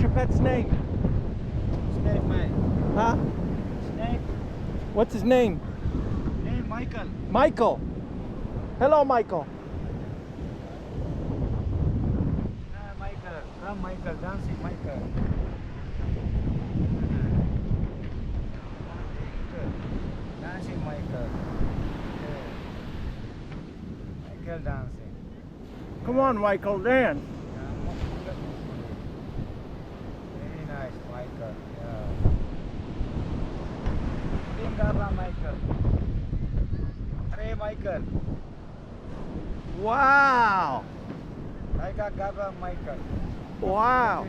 your pet's name? Snake, man. Huh? Snake. What's his name? Name Michael. Michael. Hello, Michael. Michael. Come, Michael. Dancing, Michael. Dancing, Michael. Michael dancing. Come on, Michael, dance. Very nice, Michael. Yeah. Tinggallah, Michael. Hey, Michael. Wow. I got Gabba, Michael. Wow.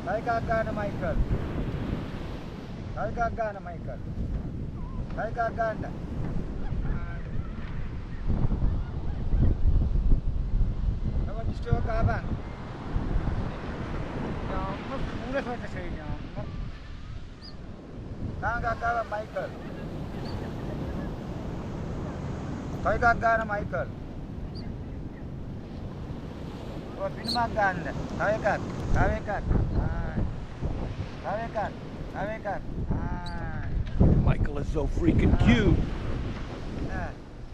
I got Ghana, Michael. I got Ghana, Michael. I got Ghana. Apa disto Gabba? Jangan, mulai saya cakap jangan. I got Gabba, Michael. I got Ghana, Michael. Oh, pinama Ghana. I got. Michael is so freaking cute.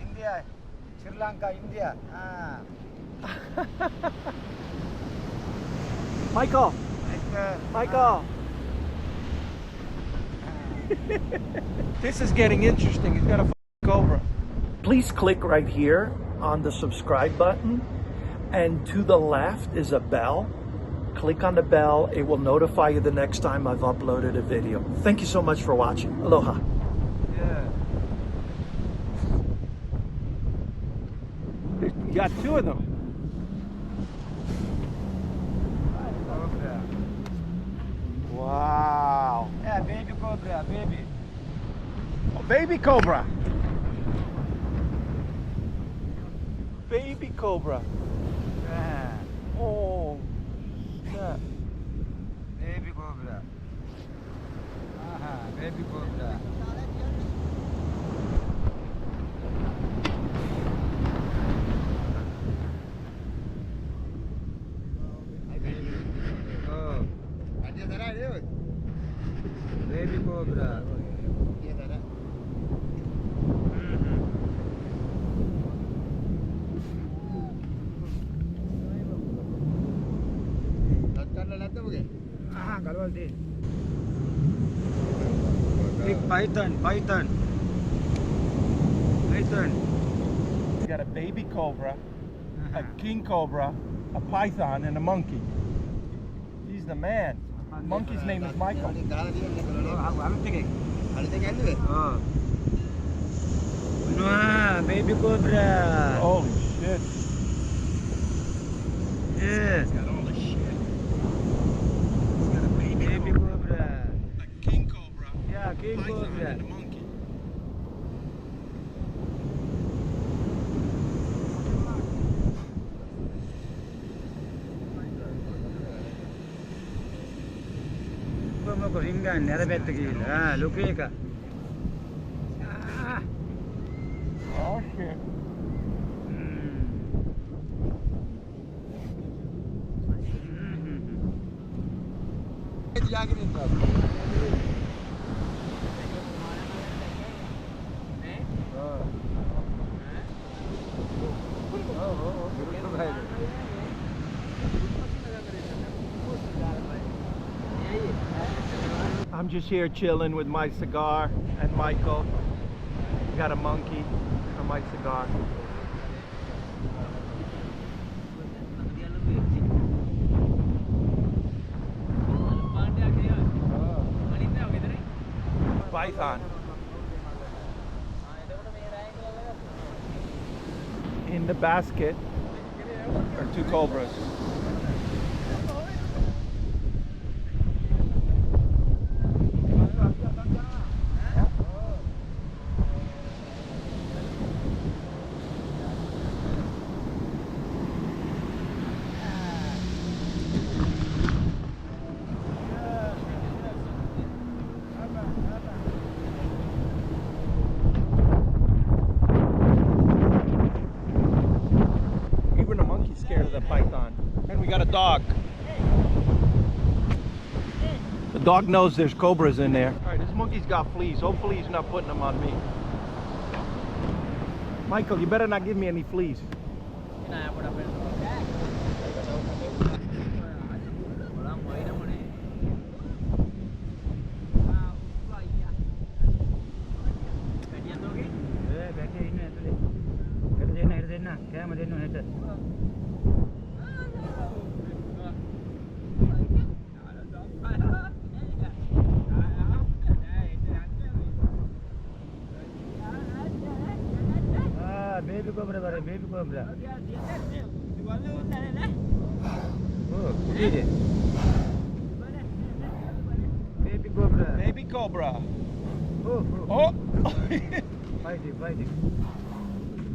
India, Sri Lanka, India. Michael. Michael. This is getting interesting. He's got a cobra. Please click right here on the subscribe button, and to the left is a bell. Click on the bell. It will notify you the next time I've uploaded a video. Thank you so much for watching. Aloha. Yeah. You got two of them. Cobra. Wow. Yeah, baby cobra, baby. Oh, baby cobra. Baby cobra. Yeah. Oh. Yeah. Baby cobra. Baby cobra. Oh. Baby cobra. Kalau di big python. You got a baby cobra, a king cobra, a python, and a monkey. He's the man. Monkey's name is Michael. Wah, baby cobra. Holy shit. Yeah. He's got all the shit. He's got a baby cobra. A king cobra. Yeah, king Python cobra. and a monkey. Mau ringan, nerabet gila. Lupa ka. Oh shit. I'm just here chilling with my cigar and Michael. Got a monkey and my cigar. Python. In the basket are two cobras. Even a monkey's scared of a python. And we got a dog. The dog knows there's cobras in there. All right, this monkey's got fleas. Hopefully he's not putting them on me. Michael, you better not give me any fleas. Baby cobra, baby cobra. Oh, baby cobra. Baby cobra. Oh, Oh! fighting.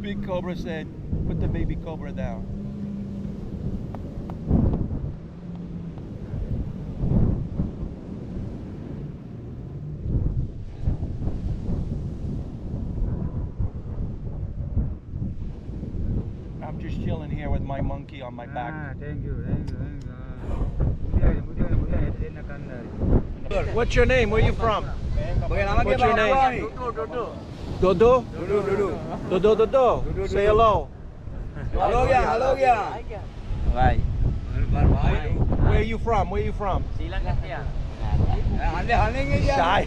Big Cobra said, put the baby cobra down. I'm just chilling here with my monkey on my back. Thank you. What's your name? Where are you from? What's your name? Dodo? Dodo. Say hello. Hello, yeah. Bye. Where are you from? Sri Lankan Snake Shy.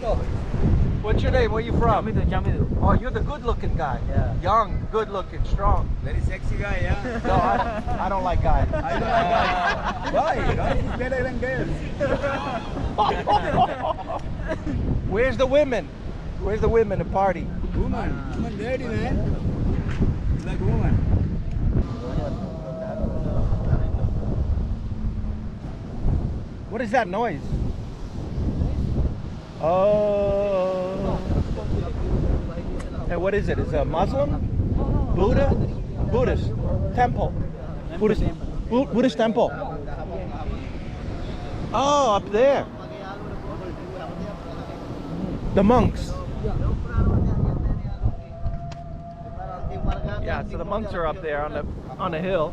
What's your name? Where are you from? Charmer. Oh, you're the good-looking guy. Yeah. Young, good-looking, strong. Very sexy guy, yeah. No, I don't like guys. I don't like guys. Why? Guys is better than girls. Where's the women? Where's the women to party? Woman dirty, man. It's like woman. What is that noise? Oh. And what is it? Is it a Muslim? Buddha? Buddhist temple. Buddhist temple. Oh, up there. The monks. Yeah, so the monks are up there on the hill.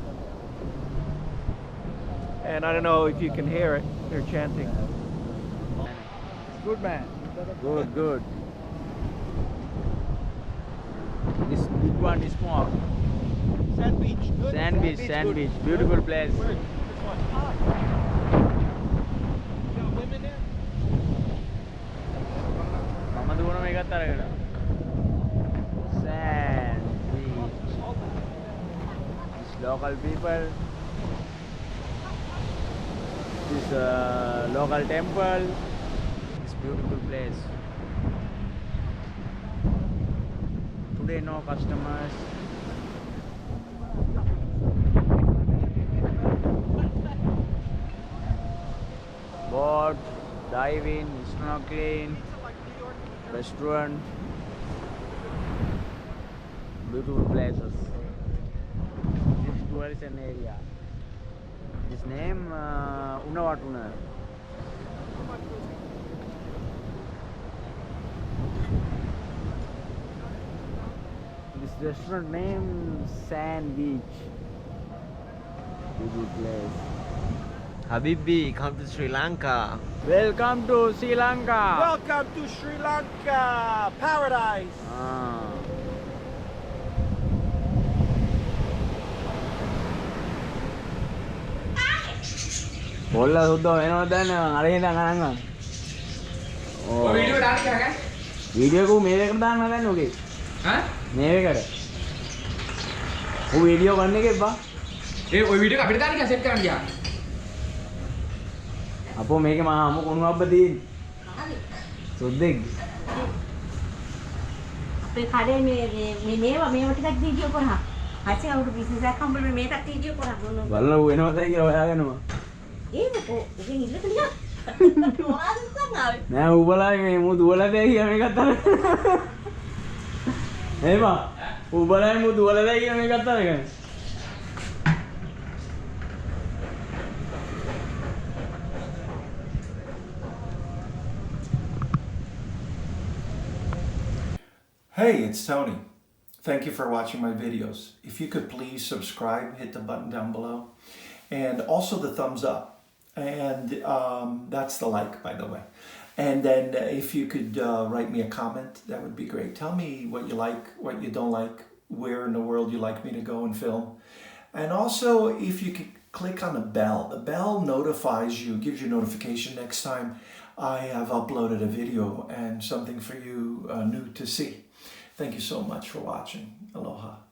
And I don't know if you can hear it. They're chanting. Good man. Good. This big one is small. Sand beach. Good. Sand beach. Beautiful place. Where? This one. You got women there? Mama දුවන මේකත් අරගෙන. Sand beach. This local people. This local temple. This beautiful place. Today no customers. Boat, diving, snorkeling, restaurant, beautiful places. This tourism area. His name Unawatuna. This restaurant name Sand Beach. Beautiful place. Habibi, come to Sri Lanka. Welcome to Sri Lanka. Welcome to Sri Lanka. Paradise. Bola sudah enak dan ada yang tangan tangan. Oh. Video dah kan? Video aku mere kan tangan kan oke. Hah? Mere kan. Oh video करने के बाद. ඔය video අපිට දාන්න කියලා set කරන්න ගියා. අපෝ මේකේ මහා අමු කුණු අබ්බ තියෙන්නේ. සුද්දෙක්. අපේ කඩේ මේවා ටිකක් වීඩියෝ කරා. අච්චි අවුරු බිස්නස් එකක් හම්බෙන්නේ මේකත් වීඩියෝ කරා දුන්නු. බලලා ඌ එනවද කියලා හොයාගෙනම. ඒකෝ උගෙන් ඉල්ලක නිකන්. මොනවද සංගාවේ? නෑ ඌ බලයි මේ මූ දුවලා බෑ කියලා මේකත් අර. එහෙම. ඌ බලයි මූ දුවලා බෑ කියලා මේකත් අරගෙන. Hey, it's Tony. Thank you for watching my videos. If you could please subscribe, hit the button down below, and also the thumbs up. And that's the like, by the way. And then if you could write me a comment, that would be great. Tell me what you like, what you don't like, where in the world you like me to go and film. And also, if you could click on the bell. The bell notifies you, gives you notification next time I have uploaded a video and something for you new to see. Thank you so much for watching. Aloha.